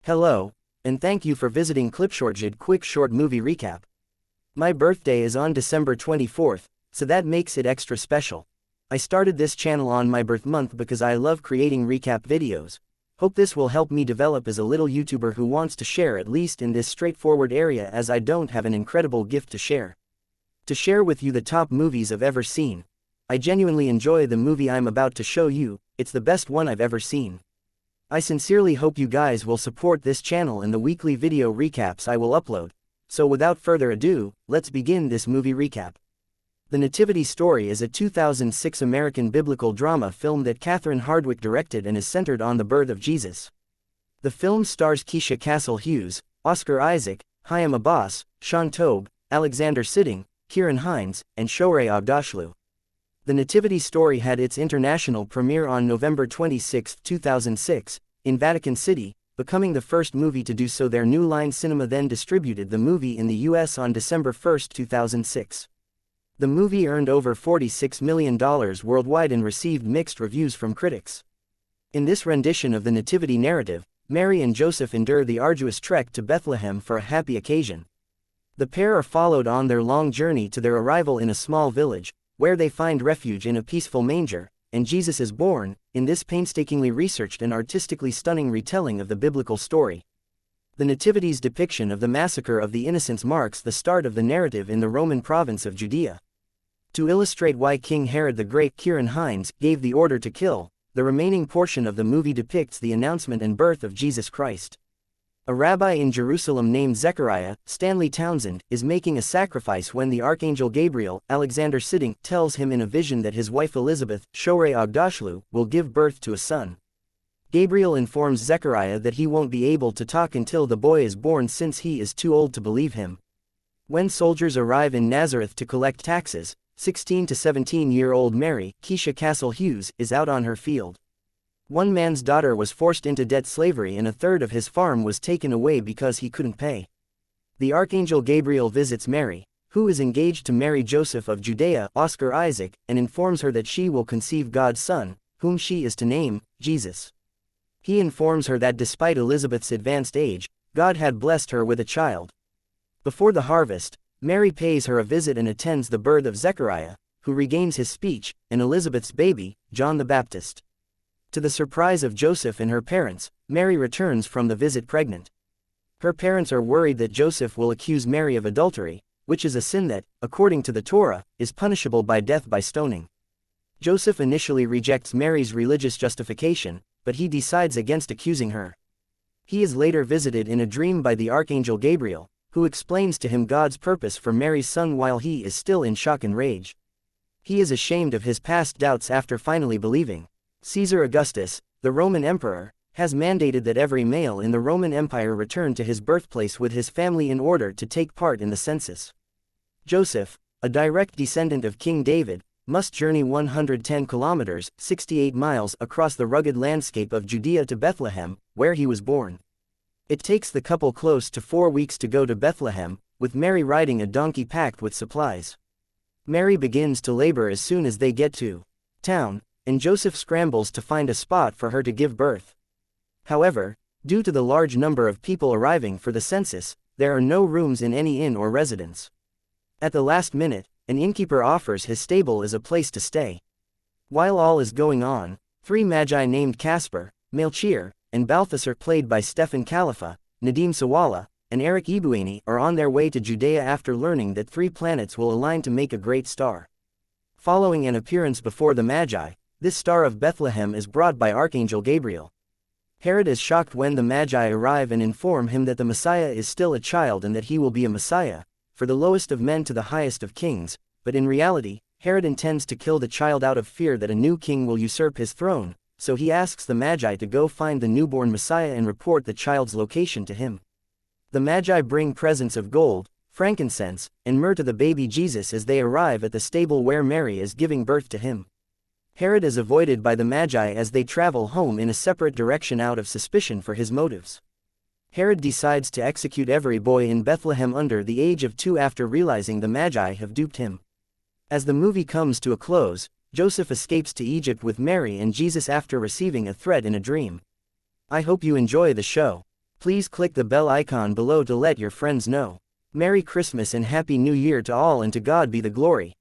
Hello, and thank you for visiting Clipshortjid Quick Short Movie Recap. My birthday is on December 24th, so that makes it extra special. I started this channel on my birth month because I love creating recap videos. Hope this will help me develop as a little YouTuber who wants to share at least in this straightforward area, as I don't have an incredible gift to share. To share with you the top movies I've ever seen. I genuinely enjoy the movie I'm about to show you, it's the best one I've ever seen. I sincerely hope you guys will support this channel and the weekly video recaps I will upload. So without further ado, let's begin this movie recap. The Nativity Story is a 2006 American biblical drama film that Catherine Hardwicke directed and is centered on the birth of Jesus. The film stars Keisha Castle-Hughes, Oscar Isaac, Chaim Abbas, Sean Tobe, Alexander Siddig, Kieran Hines, and Shohreh Aghdashloo. The Nativity Story had its international premiere on November 26, 2006, in Vatican City, becoming the first movie to do so there. New Line Cinema then distributed the movie in the US on December 1, 2006. The movie earned over $46 million worldwide and received mixed reviews from critics. In this rendition of the Nativity narrative, Mary and Joseph endure the arduous trek to Bethlehem for a happy occasion. The pair are followed on their long journey to their arrival in a small village, where they find refuge in a peaceful manger, and Jesus is born, in this painstakingly researched and artistically stunning retelling of the biblical story. The Nativity's depiction of the massacre of the innocents marks the start of the narrative in the Roman province of Judea. To illustrate why King Herod the Great, Kieran Hines, gave the order to kill, the remaining portion of the movie depicts the announcement and birth of Jesus Christ. A rabbi in Jerusalem named Zechariah, Stanley Townsend, is making a sacrifice when the archangel Gabriel, Alexander Siddig, tells him in a vision that his wife Elizabeth, Shohreh Aghdashloo, will give birth to a son. Gabriel informs Zechariah that he won't be able to talk until the boy is born since he is too old to believe him. When soldiers arrive in Nazareth to collect taxes, 16 to 17-year-old Mary, Keisha Castle-Hughes, is out on her field. One man's daughter was forced into debt slavery and a third of his farm was taken away because he couldn't pay. The archangel Gabriel visits Mary, who is engaged to marry Joseph of Judea, Oscar Isaac, and informs her that she will conceive God's son, whom she is to name Jesus. He informs her that despite Elizabeth's advanced age, God had blessed her with a child. Before the harvest, Mary pays her a visit and attends the birth of Zechariah, who regains his speech, and Elizabeth's baby, John the Baptist. To the surprise of Joseph and her parents, Mary returns from the visit pregnant. Her parents are worried that Joseph will accuse Mary of adultery, which is a sin that, according to the Torah, is punishable by death by stoning. Joseph initially rejects Mary's religious justification, but he decides against accusing her. He is later visited in a dream by the archangel Gabriel, who explains to him God's purpose for Mary's son while he is still in shock and rage. He is ashamed of his past doubts after finally believing. Caesar Augustus, the Roman emperor, has mandated that every male in the Roman Empire return to his birthplace with his family in order to take part in the census. Joseph, a direct descendant of King David, must journey 110 kilometers, 68 miles across the rugged landscape of Judea to Bethlehem, where he was born. It takes the couple close to 4 weeks to go to Bethlehem, with Mary riding a donkey packed with supplies. Mary begins to labor as soon as they get to town, and Joseph scrambles to find a spot for her to give birth. However, due to the large number of people arriving for the census, there are no rooms in any inn or residence. At the last minute, an innkeeper offers his stable as a place to stay. While all is going on, 3 magi named Caspar, Melchior, and Balthasar, played by Stefan Khalifa, Nadim Sawala, and Eric Ibuani, are on their way to Judea after learning that 3 planets will align to make a great star. Following an appearance before the Magi, this star of Bethlehem is brought by Archangel Gabriel. Herod is shocked when the Magi arrive and inform him that the Messiah is still a child and that he will be a Messiah, for the lowest of men to the highest of kings, but in reality, Herod intends to kill the child out of fear that a new king will usurp his throne, so he asks the Magi to go find the newborn Messiah and report the child's location to him. The Magi bring presents of gold, frankincense, and myrrh to the baby Jesus as they arrive at the stable where Mary is giving birth to him. Herod is avoided by the Magi as they travel home in a separate direction out of suspicion for his motives. Herod decides to execute every boy in Bethlehem under the age of 2 after realizing the Magi have duped him. As the movie comes to a close, Joseph escapes to Egypt with Mary and Jesus after receiving a threat in a dream. I hope you enjoy the show. Please click the bell icon below to let your friends know. Merry Christmas and Happy New Year to all, and to God be the glory.